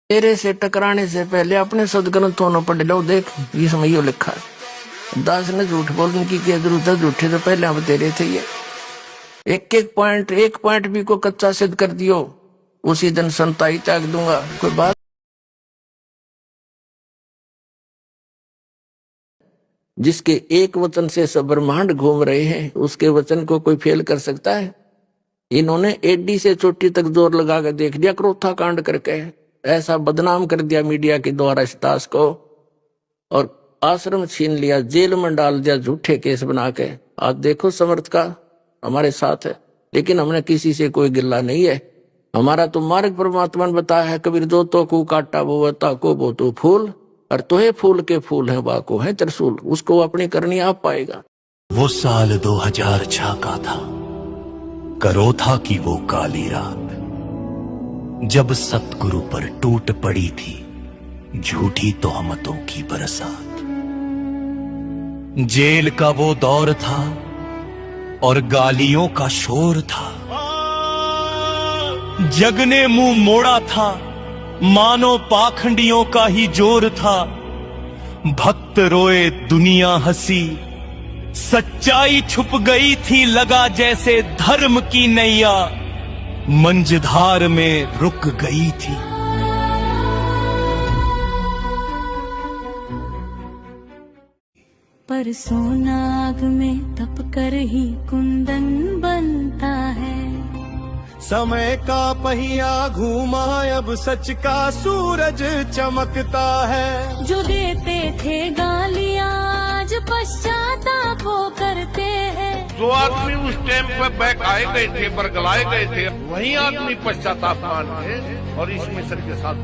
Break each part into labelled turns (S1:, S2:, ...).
S1: तेरे से टकराने से पहले अपने सदग्रंथों ने पढ़ लो। देख इसमें यो लिखा है, दास ने झूठ बोलने की क्या जरूरत है, झूठे तो पहले हम तेरे थे। ये एक पॉइंट भी को कच्चा सिद्ध कर दियो, उसी दिन संताई त्याग दूंगा। कोई बात जिसके एक वचन से सब ब्रह्मांड घूम रहे हैं, उसके वचन को कोई फेल कर सकता है? इन्होंने एडी से चोटी तक जोर लगा कर देख लिया, क्रोथा कांड करके ऐसा बदनाम कर दिया मीडिया के द्वारा इस दास को, और आश्रम छीन लिया, जेल में डाल दिया झूठे केस बना के। आज देखो समर्थ का हमारे साथ है, लेकिन हमने किसी से कोई गिल्ला नहीं है। हमारा तो मार्ग परमात्मा ने बताया है, कबीर जो तो को काटा वो ताको वो तो फूल, और तोहे फूल के फूल है बाको है त्रिशूल। उसको अपनी करनी आप पाएगा।
S2: वो साल 2006 का था, करोथा की वो काली रात, जब सतगुरु पर टूट पड़ी थी झूठी तोहमतों की बरसात। जेल का वो दौर था और गालियों का शोर था, जग ने मुंह मोड़ा था, मानो पाखंडियों का ही जोर था। भक्त रोए दुनिया हंसी, सच्चाई छुप गई थी, लगा जैसे धर्म की नैया मंझधार में रुक गई थी।
S3: पर सोनाग में तप कर ही कुंदन बनता है।
S4: समय का पहिया घूमा, अब सच का सूरज चमकता है।
S3: जो देते थे गालियां आज पश्चाताप वो करते हैं।
S5: जो आदमी उस टाइम पे बहकाए गए थे, बरगलाए गए थे, वही आदमी पश्चाताप मान थे और इस मिशन के साथ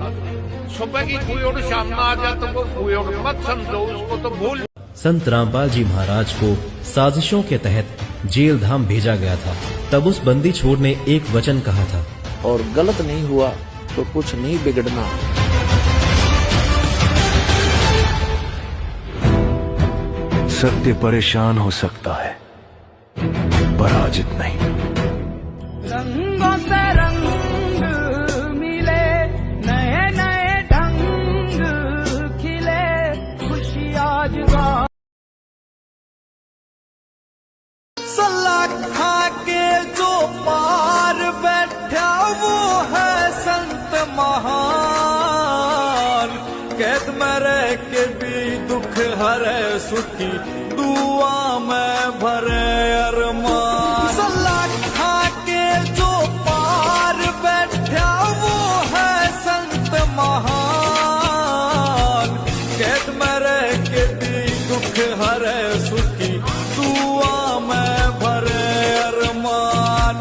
S5: सुबह की कोई और शाम ना आ जाए तो वो कोई और मत समझो, उसको तो भूल।
S6: संत रामपाल जी महाराज को साजिशों के तहत जेल धाम भेजा गया था। तब उस बंदी छोर ने एक वचन कहा था,
S1: और गलत नहीं हुआ तो कुछ नहीं बिगड़ना।
S2: सत्य परेशान हो सकता है, पराजित नहीं।
S4: रंगों से रंग मिले, नए नए ढंग खिले, खुशी आज सलाह खा के जो पार बैठा वो है संत महान। कैद में रह के भी दुख हरे, सुखी दुआ में भरे अरमान। सलाह खा के जो पार बैठा वो है संत महान। कैद में रह के भी दुख हरे, सुखी दुआ में भरे अरमान।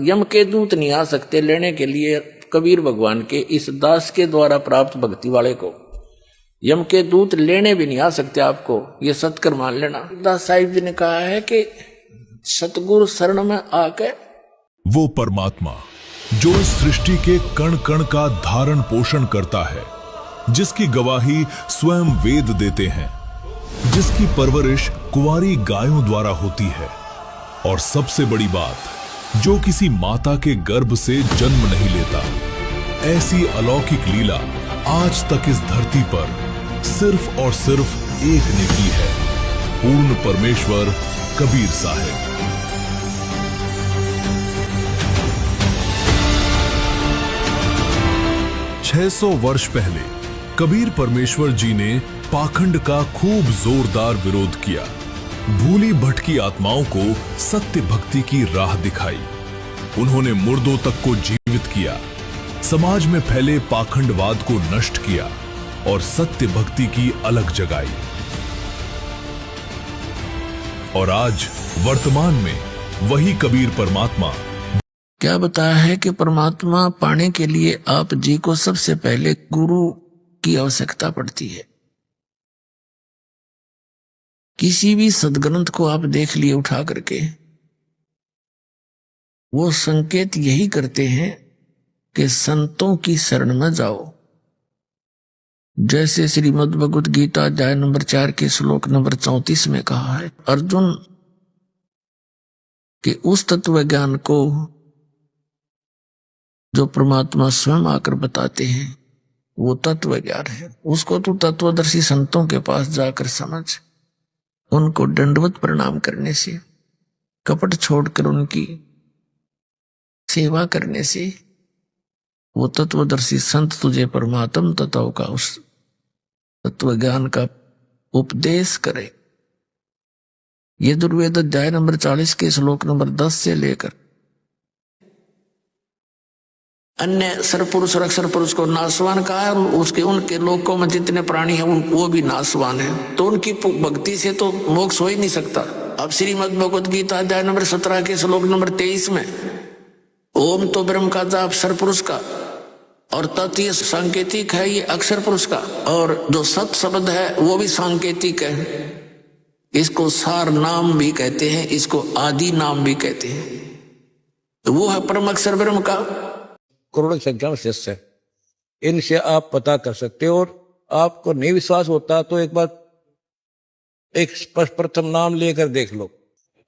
S1: यम के दूत नहीं आ सकते लेने के लिए कबीर भगवान के इस दास के द्वारा प्राप्त भक्ति वाले को। यम के दूत लेने भी नहीं आ सकते आपको, ये सत्कर मान लेना। दास साहिब जी ने कहा है कि सतगुरु शरण में आके
S7: वो परमात्मा जो इस सृष्टि के कण कण का धारण पोषण करता है, जिसकी गवाही स्वयं वेद देते हैं, जिसकी परवरिश कुंवारी गायों द्वारा होती है, और सबसे बड़ी बात जो किसी माता के गर्भ से जन्म नहीं लेता। ऐसी अलौकिक लीला आज तक इस धरती पर सिर्फ और सिर्फ एक ने की है, पूर्ण परमेश्वर कबीर साहिब। छह 600 वर्ष पहले कबीर परमेश्वर जी ने पाखंड का खूब जोरदार विरोध किया, भूली भटकी आत्माओं को सत्य भक्ति की राह दिखाई। उन्होंने मुर्दों तक को जीवित किया, समाज में फैले पाखंडवाद को नष्ट किया और सत्य भक्ति की अलग जगाई। और आज वर्तमान में वही कबीर परमात्मा
S1: क्या बताया है कि परमात्मा पाने के लिए आप जी को सबसे पहले गुरु की आवश्यकता पड़ती है। किसी भी सदग्रंथ को आप देख लिए उठा करके, वो संकेत यही करते हैं कि संतों की शरण में जाओ। जैसे श्रीमद् भगवत गीता अध्याय नंबर 4 के श्लोक नंबर 34 में कहा है, अर्जुन कि उस तत्व ज्ञान को जो परमात्मा स्वयं आकर बताते हैं, वो तत्व ज्ञान है। उसको तू तत्वदर्शी संतों के पास जाकर समझ, उनको दंडवत प्रणाम करने से, कपट छोड़कर उनकी सेवा करने से वो तत्वदर्शी संत तुझे परमात्म तत्व का, उस तत्व ज्ञान का उपदेश करे। ये दुर्वेद अध्याय नंबर 40 के श्लोक नंबर 10 से लेकर अन्य सरपुरुष और अक्षर पुरुष को नाशवान कहा है, और उसके उनके लोकों में जितने प्राणी हैं वो भी नाशवान है। तो उनकी भक्ति से तो मोक्ष हो ही नहीं सकता। अब श्रीमद् भगवद गीता अध्याय नंबर 17 के श्लोक नंबर 23 में ओम तो ब्रह्म का जाप सरपुरुष का, और तत् ये सांकेतिक है, ये अक्षर पुरुष का, और जो सत शब्द है वो भी सांकेतिक है। इसको सार नाम भी कहते हैं, इसको आदि नाम भी कहते हैं। वो है परम अक्षर ब्रह्म का।
S8: करोड़ों की संख्या में शिष्य है, इनसे आप पता कर सकते हो। और आपको नहीं विश्वास होता तो एक बार एक प्रथम नाम लेकर देख लो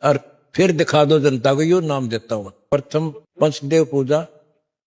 S8: और फिर दिखा दो जनता को, यो नाम देता हूं। प्रथम पंचदेव पूजा